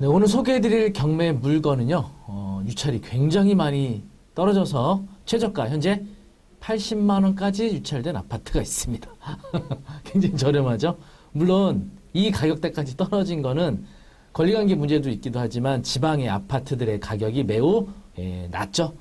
네, 오늘 소개해드릴 경매 물건은요, 유찰이 굉장히 많이 떨어져서 최저가 현재 80만원까지 유찰된 아파트가 있습니다. 굉장히 저렴하죠? 물론 이 가격대까지 떨어진 거는 권리관계 문제도 있기도 하지만 지방의 아파트들의 가격이 매우 낮죠.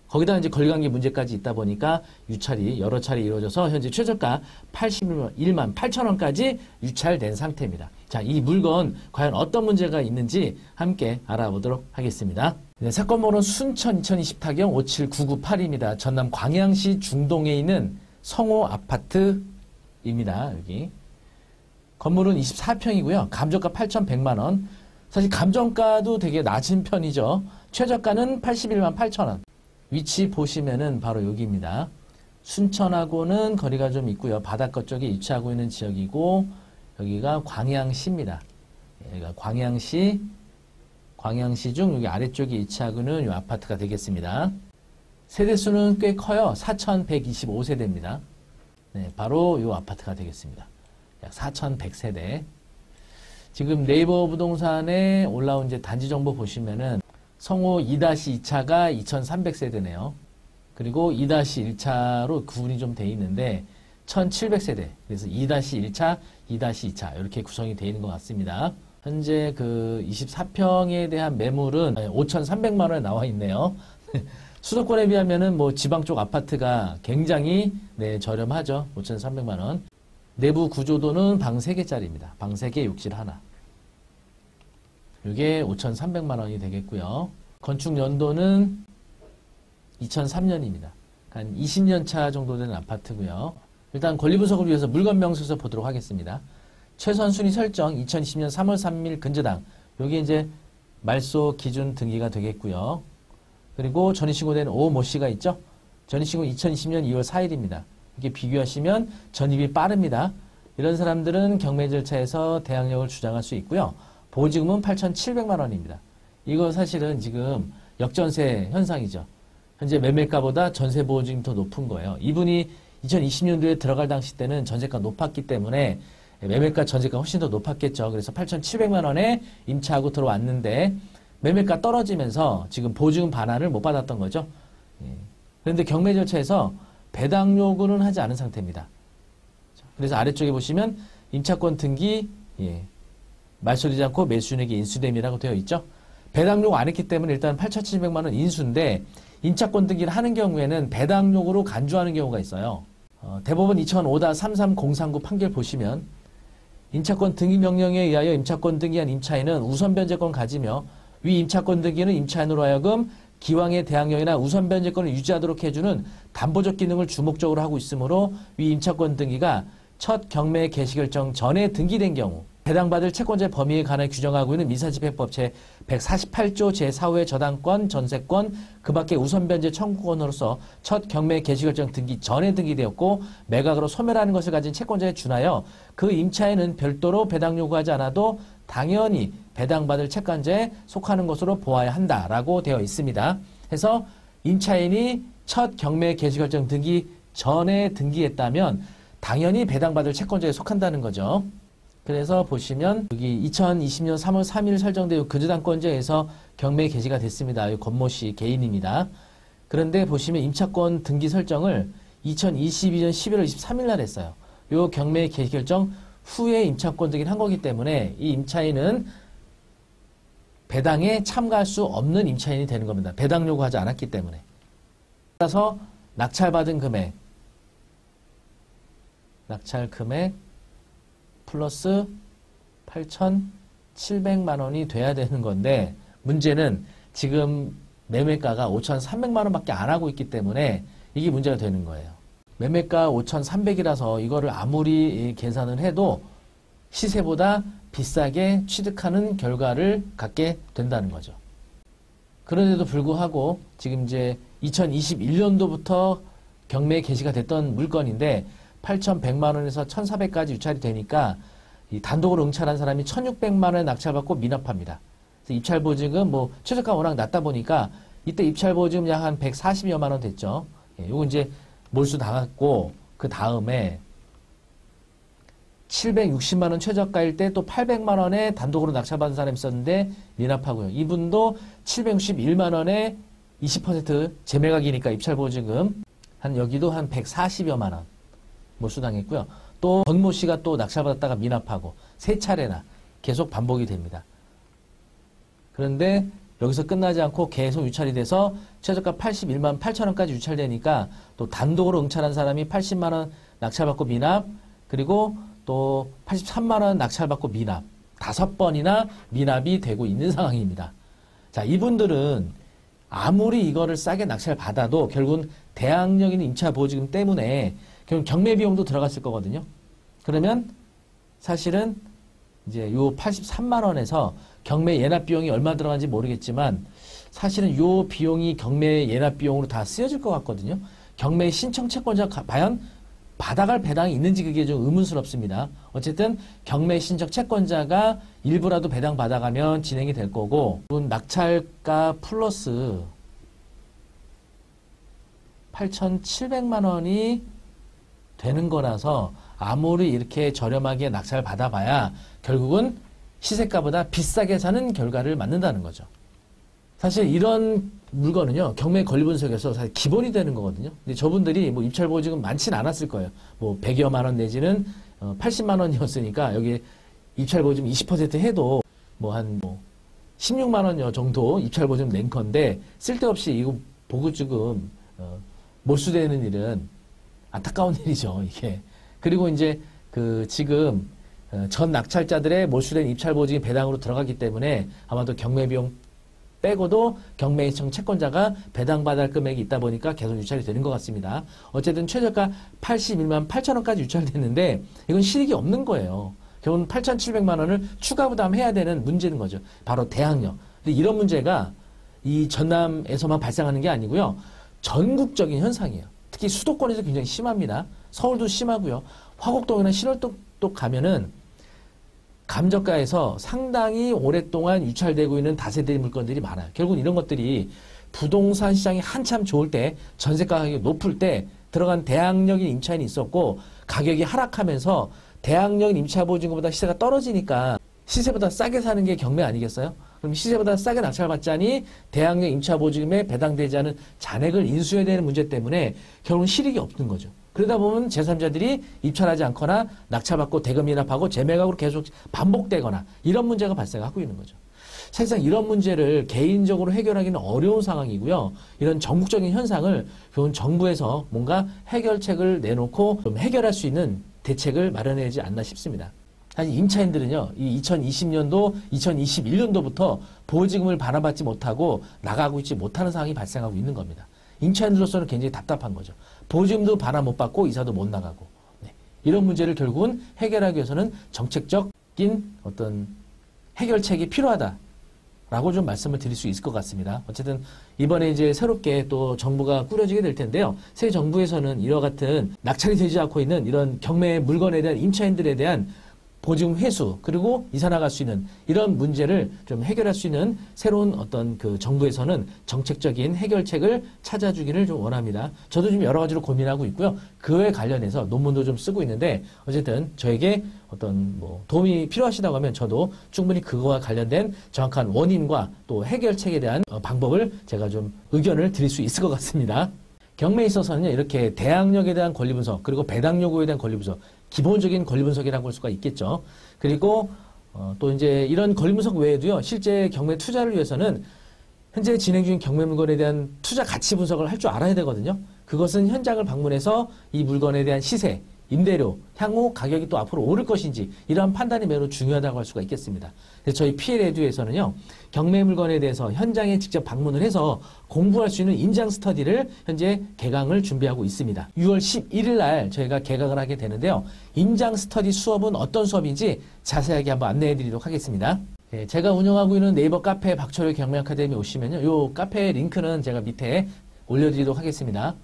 거기다 이제 권리관계 문제까지 있다 보니까 유찰이 여러 차례 이루어져서 현재 최저가 81만 8천원까지 유찰된 상태입니다. 자, 이 물건 과연 어떤 문제가 있는지 함께 알아보도록 하겠습니다. 네, 사건 번호 순천 2020타경 57998입니다. 전남 광양시 중동에 있는 성호 아파트입니다. 여기 건물은 24평이고요. 감정가 8,100만원. 사실 감정가도 되게 낮은 편이죠. 최저가는 81만 8천원. 위치 보시면은 바로 여기입니다. 순천하고는 거리가 좀 있고요. 바닷가 쪽에 위치하고 있는 지역이고 여기가 광양시입니다. 여기가 광양시 중 여기 아래쪽에 위치하고는 이 아파트가 되겠습니다. 세대수는 꽤 커요. 4,125세대입니다. 네, 바로 이 아파트가 되겠습니다. 약 4,100세대. 지금 네이버 부동산에 올라온 이제 단지 정보 보시면은 성호 2-2차가 2,300세대네요. 그리고 2-1차로 구분이 좀 돼 있는데 1,700세대. 그래서 2-1차, 2-2차 이렇게 구성이 되어 있는 것 같습니다. 현재 그 24평에 대한 매물은 5,300만 원에 나와 있네요. 수도권에 비하면은 뭐 지방 쪽 아파트가 굉장히 저렴하죠. 5,300만 원. 내부 구조도는 방 3개짜리입니다. 방 3개, 욕실 하나. 이게 5,300만 원이 되겠고요. 건축 연도는 2003년입니다. 한 20년 차 정도 되는 아파트고요. 일단 권리 분석을 위해서 물건 명세서 보도록 하겠습니다. 최선 순위 설정 2020년 3월 3일 근저당. 여기 이제 말소 기준 등기가 되겠고요. 그리고 전입신고된 오모 씨가 있죠. 전입신고 2020년 2월 4일입니다. 이렇게 비교하시면 전입이 빠릅니다. 이런 사람들은 경매 절차에서 대항력을 주장할 수 있고요. 보증금은 8,700만 원입니다. 이거 사실은 지금 역전세 현상이죠. 현재 매매가보다 전세 보증금이 더 높은 거예요. 이분이 2020년도에 들어갈 당시 때는 전세가 높았기 때문에 매매가 전세가 훨씬 더 높았겠죠. 그래서 8,700만 원에 임차하고 들어왔는데 매매가 떨어지면서 지금 보증금 반환을 못 받았던 거죠. 그런데 경매 절차에서 배당 요구는 하지 않은 상태입니다. 그래서 아래쪽에 보시면 임차권 등기 말소되지 않고 매수인에게 인수됨이라고 되어 있죠. 배당 요구 안 했기 때문에 일단 8,700만 원 인수인데 임차권 등기를 하는 경우에는 배당 요구로 간주하는 경우가 있어요. 대법원 2005-33039 판결 보시면 임차권 등기 명령에 의하여 임차권 등기한 임차인은 우선 변제권을 가지며 위 임차권 등기는 임차인으로 하여금 기왕의 대항력이나 우선 변제권을 유지하도록 해주는 담보적 기능을 주목적으로 하고 있으므로 위 임차권 등기가 첫 경매 개시 결정 전에 등기된 경우 배당받을 채권자의 범위에 관해 규정하고 있는 민사집행법 제148조 제4호의 저당권, 전세권, 그 밖의 우선변제 청구권으로서 첫 경매 개시결정 등기 전에 등기되었고 매각으로 소멸하는 것을 가진 채권자에 준하여 그 임차인은 별도로 배당 요구하지 않아도 당연히 배당받을 채권자에 속하는 것으로 보아야 한다라고 되어 있습니다. 해서 임차인이 첫 경매 개시결정 등기 전에 등기했다면 당연히 배당받을 채권자에 속한다는 거죠. 그래서 보시면 여기 2020년 3월 3일 설정된 근저당권자에서 경매 개시가 됐습니다. 이 권모 씨 개인입니다. 그런데 보시면 임차권 등기 설정을 2022년 11월 23일 날 했어요. 이 경매 개시 결정 후에 임차권 등기를 한 거기 때문에 이 임차인은 배당에 참가할 수 없는 임차인이 되는 겁니다. 배당 요구하지 않았기 때문에. 따라서 낙찰받은 금액 플러스 8,700만 원이 돼야 되는 건데 문제는 지금 매매가가 5,300만 원밖에 안 하고 있기 때문에 이게 문제가 되는 거예요. 매매가 5,300이라서 이거를 아무리 계산을 해도 시세보다 비싸게 취득하는 결과를 갖게 된다는 거죠. 그런데도 불구하고 지금 이제 2021년도부터 경매에 개시가 됐던 물건인데 8,100만 원에서 1,400까지 유찰이 되니까 이 단독으로 응찰한 사람이 1,600만 원에 낙찰받고 미납합니다. 그래서 입찰 보증금 뭐 최저가 워낙 낮다 보니까 이때 입찰 보증금 약 한 140여만 원 됐죠. 요거 이제 몰수 당했고 그 다음에 760만 원 최저가일 때 또 800만 원에 단독으로 낙찰받은 사람이 있었는데 미납하고요. 이분도 761만 원에 20% 재매각이니까 입찰보증금 여기도 한 140여만 원 몰수당했고요. 또 권모 씨가 또 낙찰받았다가 미납하고 세 차례나 계속 반복이 됩니다. 그런데 여기서 끝나지 않고 계속 유찰이 돼서 최저가 81만 8천 원까지 유찰되니까 또 단독으로 응찰한 사람이 80만 원 낙찰받고 미납, 그리고 또 83만 원 낙찰받고 미납, 5번이나 미납이 되고 있는 상황입니다. 자, 이분들은 아무리 이거를 싸게 낙찰 받아도 결국은 대항력인 임차 보증금 때문에 결국 경매 비용도 들어갔을 거거든요. 그러면 사실은 이제 요 83만 원에서 경매 예납 비용이 얼마 들어간지 모르겠지만 사실은 요 비용이 경매 예납 비용으로 다 쓰여질 것 같거든요. 경매 신청 채권자 과연 받아갈 배당이 있는지 그게 좀 의문스럽습니다. 어쨌든 경매 신청 채권자가 일부라도 배당 받아가면 진행이 될 거고, 낙찰가 플러스 8,700만 원이 되는 거라서 아무리 이렇게 저렴하게 낙찰 받아봐야 결국은 시세가보다 비싸게 사는 결과를 맞는다는 거죠. 사실 이런 물건은요, 경매 권리 분석에서 사실 기본이 되는 거거든요. 근데 저분들이 뭐 입찰 보증금 많지는 않았을 거예요. 뭐 100여만 원 내지는 80만 원이었으니까 여기 입찰 보증금 20% 해도 뭐 한 16만 원 정도 입찰 보증금 낸 건데 쓸데없이 이거 보증금 몰수되는 일은 안타까운 일이죠, 이게. 그리고 이제 지금 전 낙찰자들의 몰수된 입찰 보증이 배당으로 들어가기 때문에 아마도 경매 비용 빼고도 경매 신청 채권자가 배당받을 금액이 있다 보니까 계속 유찰이 되는 것 같습니다. 어쨌든 최저가 81만 8천 원까지 유찰됐는데 이건 실익이 없는 거예요. 결국은 8,700만 원을 추가 부담해야 되는 문제인 거죠. 바로 대항력. 근데 이런 문제가 이 전남에서만 발생하는 게 아니고요. 전국적인 현상이에요. 특히 수도권에서 굉장히 심합니다. 서울도 심하고요. 화곡동이나 신월동 가면은 감정가에서 상당히 오랫동안 유찰되고 있는 다세대 물건들이 많아요. 결국 이런 것들이 부동산 시장이 한참 좋을 때, 전세가 가격이 높을 때 들어간 대항력인 임차인이 있었고 가격이 하락하면서 대항력인 임차보증금보다 시세가 떨어지니까 시세보다 싸게 사는 게 경매 아니겠어요? 그럼 시세보다 싸게 낙찰받자니 대항력 임차보증금에 배당되지 않은 잔액을 인수해야 되는 문제 때문에 결국은 실익이 없는 거죠. 그러다 보면 제3자들이 입찰하지 않거나 낙찰받고 대금 미납하고 재매각으로 계속 반복되거나 이런 문제가 발생하고 있는 거죠. 사실상 이런 문제를 개인적으로 해결하기는 어려운 상황이고요. 이런 전국적인 현상을 결국은 정부에서 뭔가 해결책을 내놓고 좀 해결할 수 있는 대책을 마련해야지 않나 싶습니다. 사실 임차인들은요, 이 2020년도, 2021년도부터 보증금을 반환받지 못하고 나가고 있지 못하는 상황이 발생하고 있는 겁니다. 임차인들로서는 굉장히 답답한 거죠. 보증금도 반환 못 받고 이사도 못 나가고. 네. 이런 문제를 결국은 해결하기 위해서는 정책적인 어떤 해결책이 필요하다라고 좀 말씀을 드릴 수 있을 것 같습니다. 어쨌든 이번에 이제 새롭게 또 정부가 꾸려지게 될 텐데요. 새 정부에서는 이와 같은 낙찰이 되지 않고 있는 이런 경매 물건에 대한 임차인들에 대한 보증 회수, 그리고 이사 나갈 수 있는 이런 문제를 좀 해결할 수 있는 새로운 어떤 정부에서는 정책적인 해결책을 찾아주기를 좀 원합니다. 저도 좀 여러 가지로 고민하고 있고요. 그에 관련해서 논문도 좀 쓰고 있는데 어쨌든 저에게 어떤 도움이 필요하시다고 하면 저도 충분히 그거와 관련된 정확한 원인과 또 해결책에 대한 방법을 제가 좀 의견을 드릴 수 있을 것 같습니다. 경매에 있어서는 이렇게 대항력에 대한 권리 분석, 그리고 배당 요구에 대한 권리 분석, 기본적인 권리 분석이라고 할 수가 있겠죠. 그리고 또 이제 이런 권리 분석 외에도요, 실제 경매 투자를 위해서는 현재 진행 중인 경매 물건에 대한 투자 가치 분석을 할 줄 알아야 되거든요. 그것은 현장을 방문해서 이 물건에 대한 시세, 임대료, 향후 가격이 또 앞으로 오를 것인지 이러한 판단이 매우 중요하다고 할 수가 있겠습니다. 그래서 저희 PL에듀에서는요, 경매 물건에 대해서 현장에 직접 방문을 해서 공부할 수 있는 임장 스터디를 현재 개강을 준비하고 있습니다. 6월 11일 날 저희가 개강을 하게 되는데요. 임장 스터디 수업은 어떤 수업인지 자세하게 한번 안내해 드리도록 하겠습니다. 네, 제가 운영하고 있는 네이버 카페 박철의 경매 아카데미 오시면요, 이 카페 링크는 제가 밑에 올려드리도록 하겠습니다.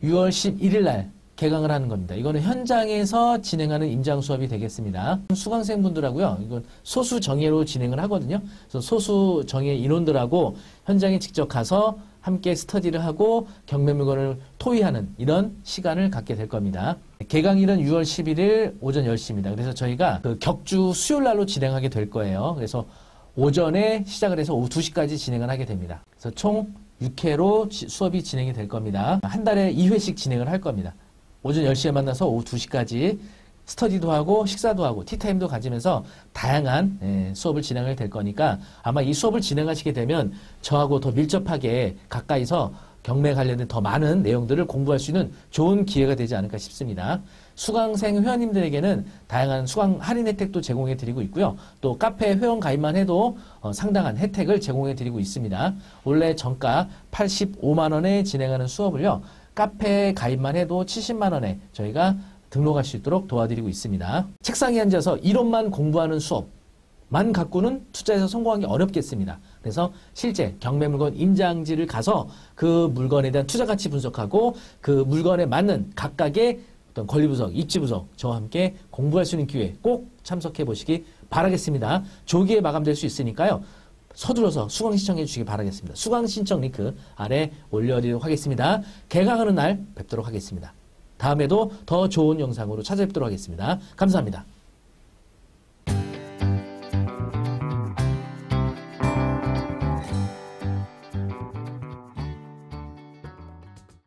6월 11일 날 개강을 하는 겁니다. 이거는 현장에서 진행하는 임장 수업이 되겠습니다. 수강생분들하고요, 이건 소수 정예로 진행을 하거든요. 그래서 소수 정예 인원들하고 현장에 직접 가서 함께 스터디를 하고 경매 물건을 토의하는 이런 시간을 갖게 될 겁니다. 개강일은 6월 11일 오전 10시입니다. 그래서 저희가 그 격주 수요일 날로 진행하게 될 거예요. 그래서 오전에 시작을 해서 오후 2시까지 진행을 하게 됩니다. 그래서 총 6회로 수업이 진행이 될 겁니다. 한 달에 2회씩 진행을 할 겁니다. 오전 10시에 만나서 오후 2시까지 스터디도 하고 식사도 하고 티타임도 가지면서 다양한 수업을 진행을 될 거니까 아마 이 수업을 진행하시게 되면 저하고 더 밀접하게 가까이서 경매 관련된 더 많은 내용들을 공부할 수 있는 좋은 기회가 되지 않을까 싶습니다. 수강생 회원님들에게는 다양한 수강 할인 혜택도 제공해 드리고 있고요. 또 카페 회원 가입만 해도 상당한 혜택을 제공해 드리고 있습니다. 원래 정가 85만 원에 진행하는 수업을요. 카페 가입만 해도 70만 원에 저희가 등록할 수 있도록 도와드리고 있습니다. 책상에 앉아서 이론만 공부하는 수업만 갖고는 투자에서 성공하기 어렵겠습니다. 그래서 실제 경매 물건 임장지를 가서 그 물건에 대한 투자 가치 분석하고 그 물건에 맞는 각각의 어떤 권리 분석, 입지 분석 저와 함께 공부할 수 있는 기회 꼭 참석해 보시기 바라겠습니다. 조기에 마감될 수 있으니까요. 서둘러서 수강 신청해 주시기 바라겠습니다. 수강 신청 링크 아래 올려드리도록 하겠습니다. 개강하는 날 뵙도록 하겠습니다. 다음에도 더 좋은 영상으로 찾아뵙도록 하겠습니다. 감사합니다.